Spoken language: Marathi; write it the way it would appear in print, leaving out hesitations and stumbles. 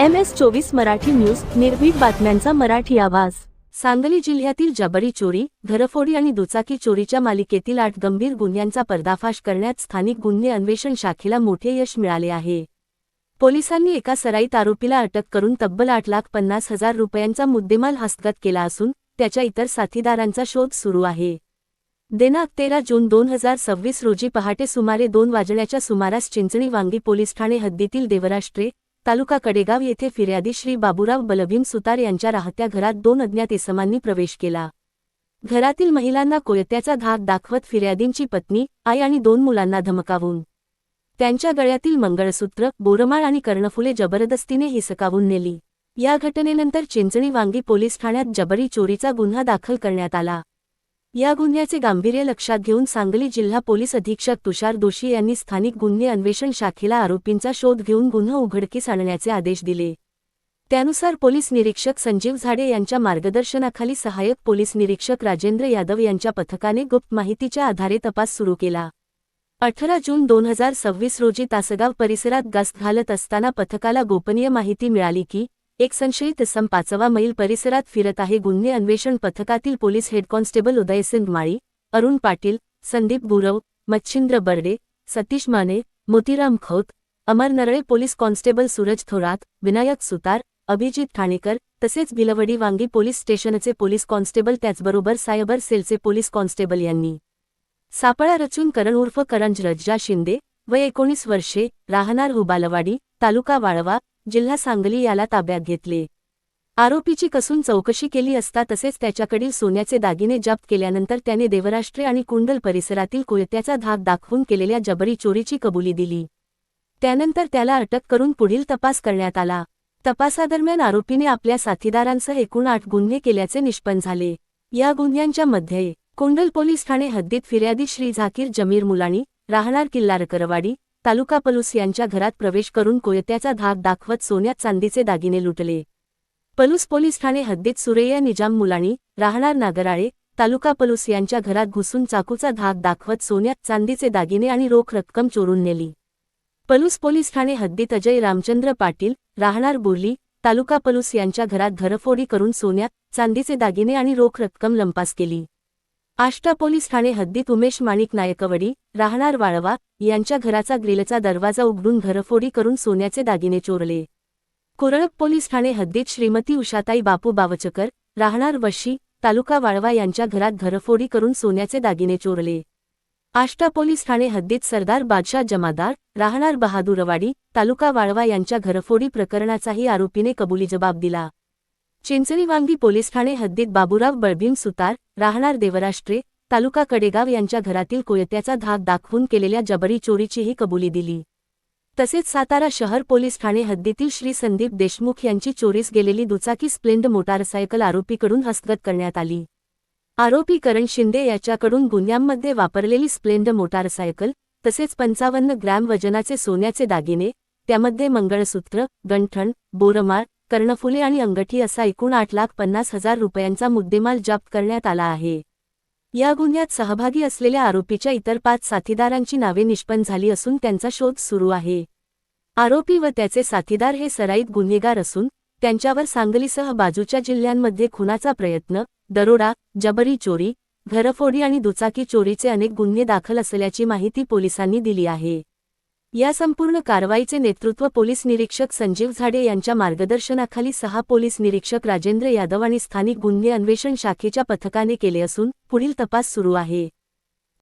MS24 मराठी न्यूज, निर्भीड बातम्यांचा मराठी आवाज। सांगली जिल्ह्यातील जबरी चोरी, घरफोडी आणि दुचाकी चोरीच्या मालिकेतील 8 गंभीर गुन्ह्यांचा पर्दाफाश करण्यात स्थानिक गुन्हे अन्वेषण शाखेला मोठे यश मिळाले आहे। पोलिसांनी एका सराईत आरोपीला अटक करून तब्बल 8,50,000 रुपयांचा मुद्देमाल हस्तगत केला असून त्याच्या इतर साथीदारांचा शोध सुरू आहे। दिनांक 13 जून 2026 रोजी पहाटे सुमारे 2 वाजण्याच्या सुमारास चिंचणी वांगी पोलीस ठाणे हद्दीतील देवराष्ट्रे, तालुका कडेगाव येथे फिर्यादी श्री बाबूराव बलभीम सुतार यांच्या राहत्या घरात 2 अज्ञात इसमांनी प्रवेश केला। घरातील महिलांना कोयत्याचा धाक दाखवत फिर्यादींची पत्नी, आई आणि 2 मुलांना धमकावून त्यांच्या गळ्यातील मंगळसूत्र, बोरमाळ आणि कर्णफुले जबरदस्तीने हिसकावून नेली। या घटनेनंतर चिंचणी वांगी पोलीस ठाण्यात जबरी चोरीचा गुन्हा दाखल करण्यात आला। या गुन्ह्याचे गांभीर्य लक्षात घेऊन सांगली जिल्हा पोलीस अधीक्षक तुषार दोशी यांनी स्थानिक गुन्हे अन्वेषण शाखेला आरोपींचा शोध घेऊन गुन्हा उघडकीस आणण्याचे आदेश दिले। त्यानुसार पोलीस निरीक्षक संजीव झाडे यांच्या मार्गदर्शनाखाली सहाय्यक पोलीस निरीक्षक राजेंद्र यादव यांच्या पथकाने गुप्त माहितीच्या आधारे तपास सुरू केला। 18 जून 2026 रोजी तासगाव परिसरात गस्त घालत असताना पथकाला गोपनीय माहिती मिळाली की एक संशयित इसम 5वा मैल परिसरात फिरत आहे। गुन्हे अन्वेषण पथकातील पोलीस हेड कॉन्स्टेबल उदयसिंग माळी, अरुण पाटील, संदीप गुरव, मच्छिंद्र बर्डे, सतीश माने, मोतीराम खोत, अमर नरळे, पोलीस कॉन्स्टेबल सूरज थोरात, विनायक सुतार, अभिजित ठाणेकर तसेच भिलवडी वांगी पोलीस स्टेशनचे पोलीस कॉन्स्टेबल त्याचबरोबर सायबर सेलचे पोलीस कॉन्स्टेबल यांनी सापळा रचून करण उर्फ करंज रज्जा शिंदे, वय 19 वर्षे, राहणार हुबालवाडी, तालुका वाळवा, जिल्हा सांगली याला ताब्यात घेतले। आरोपीची कसून चौकशी केली असता तसेच त्याच्याकडील सोन्याचे दागिने जप्त केल्यानंतर त्याने देवराष्ट्रे आणि कुंडल परिसरातील कोयत्याचा धाक दाखवून केलेल्या जबरी चोरीची कबुली दिली। त्यानंतर त्याला अटक करून पुढील तपास करण्यात आला। तपासादरम्यान आरोपीने आपल्या साथीदारांसह एकूण 8 गुन्हे केल्याचे निष्पन्न झाले। या गुन्ह्यांच्या मध्ये कुंडल पोलीस ठाणे हद्दीत फिर्यादी श्री झाकीर जमीर मुलाणी, राहणार किल्लारकरवाडी, तालुका पलूस यांच्या घरात प्रवेश करून कोयत्याचा धाक दाखवत सोन्यात चांदीचे दागिने लुटले। पलूस पोलीस ठाणे हद्दीत सुरैया निजाम मुलाणी, राहणार नागराळे, तालुका पलूस यांच्या घरात घुसून चाकूचा धाक दाखवत सोन्यात चांदीचे दागिने आणि रोख रक्कम चोरून नेली। पलूस पोलीस ठाणे हद्दीत अजय रामचंद्र पाटील, राहणार बोर्ली, तालुका पलूस यांच्या घरात घरफोडी करून सोन्यात, चांदीचे दागिने आणि रोख रक्कम लंपास केली। आष्टा पोलीस ठाणे हद्दीत उमेश माणिक नायकवडी, राहणार वाळवा यांच्या घराचा ग्रिलचा दरवाजा उघडून घरफोडी करून सोन्याचे दागिने चोरले। कुरळप पोलीस ठाणे हद्दीत श्रीमती उषाताई बापू बावचकर, राहणार वशी, तालुका वाळवा यांच्या घरात घरफोडी करून सोन्याचे दागिने चोरले। आष्टा पोलीस ठाणे हद्दीत सरदार बादशाह जमादार, राहणार बहादूरवाडी, तालुका वाळवा यांच्या घरफोडी प्रकरणाचाही आरोपीने कबुली जबाब दिला। चिंचणी वांगी पोलीस ठाणे हद्दीत बाबूराव बलभीम सुतार, राहणार देवराष्ट्रे, तालुका कडेगाव यांच्या घरातील कोयत्याचा धाक दाखवून केलेल्या जबरी चोरीचीही कबुली दिली। तसेच सातारा शहर पोलीस ठाणे हद्दीतील श्री संदीप देशमुख यांची चोरीस गेलेली दुचाकी स्प्लेंड मोटारसायकल आरोपीकडून हस्तगत करण्यात आली। आरोपी करण शिंदे याच्याकडून गुन्ह्यांमध्ये वापरलेली स्प्लेंड मोटारसायकल तसेच 55 ग्रॅम वजनाचे सोन्याचे दागिने, त्यामध्ये मंगळसूत्र, गंठण, बोरमाळ, कर्णफुले आणि अंगठी असा एकूण 8,50,000 रुपयांचा मुद्देमाल जप्त करण्यात आला आहे। या गुन्ह्यात सहभागी असलेल्या आरोपीच्या इतर 5 साथीदारांची नावे निष्पन्न झाली असून त्यांचा शोध सुरू आहे। आरोपी व त्याचे साथीदार हे सराईत गुन्हेगार असून त्यांच्यावर सांगलीसह बाजूच्या जिल्ह्यांमध्ये खुनाचा प्रयत्न, दरोडा, जबरी चोरी, घरफोडी आणि दुचाकी चोरीचे अनेक गुन्हे दाखल असल्याची माहिती पोलिसांनी दिली आहे। या संपूर्ण कारवाईचे नेतृत्व पोलीस निरीक्षक संजीव झाडे यांच्या मार्गदर्शनाखाली 6 पोलीस निरीक्षक राजेंद्र यादव आणि स्थानिक गुन्हे अन्वेषण शाखेच्या पथकाने केले असून पुढील तपास सुरू आहे।